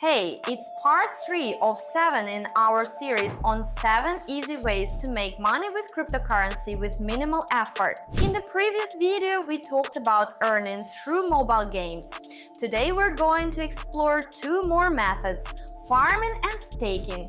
Hey, it's part 3 of 7 in our series on 7 easy ways to make money with cryptocurrency with minimal effort. In the previous video, we talked about earning through mobile games. Today we're going to explore 2 more methods, farming and staking.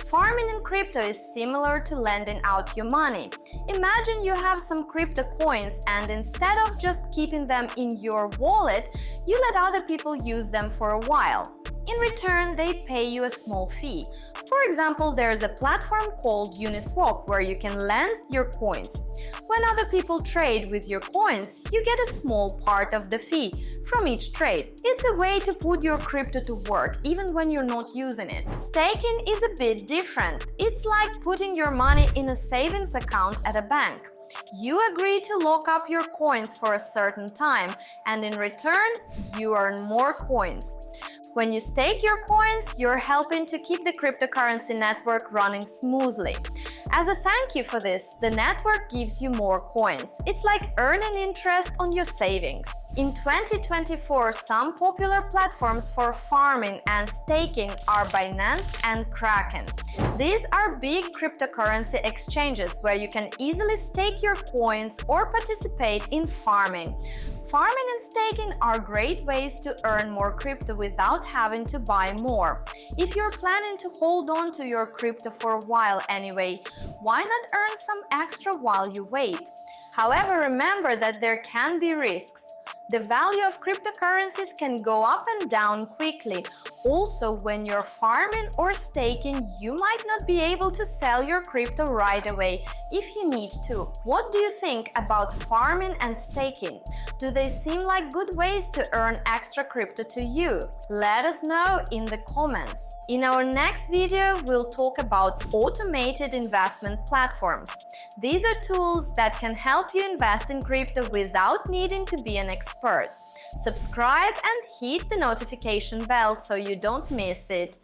Farming in crypto is similar to lending out your money. Imagine you have some crypto coins and instead of just keeping them in your wallet, you let other people use them for a while. In return, they pay you a small fee. For example, there's a platform called Uniswap where you can lend your coins. When other people trade with your coins, you get a small part of the fee from each trade. It's a way to put your crypto to work even when you're not using it. Staking is a bit different. It's like putting your money in a savings account at a bank. You agree to lock up your coins for a certain time, and in return, you earn more coins. When you stake your coins, you're helping to keep the cryptocurrency network running smoothly. As a thank you for this, the network gives you more coins. It's like earning interest on your savings. In 2024, some popular platforms for farming and staking are Binance and Kraken. These are big cryptocurrency exchanges where you can easily stake your coins or participate in farming. Farming and staking are great ways to earn more crypto without having to buy more. If you're planning to hold on to your crypto for a while anyway, why not earn some extra while you wait? However, remember that there can be risks. The value of cryptocurrencies can go up and down quickly. Also, when you're farming or staking, you might not be able to sell your crypto right away if you need to. What do you think about farming and staking? Do they seem like good ways to earn extra crypto to you? Let us know in the comments. In our next video, we'll talk about automated investment platforms. These are tools that can help you invest in crypto without needing to be an expert. Subscribe and hit the notification bell so you don't miss it.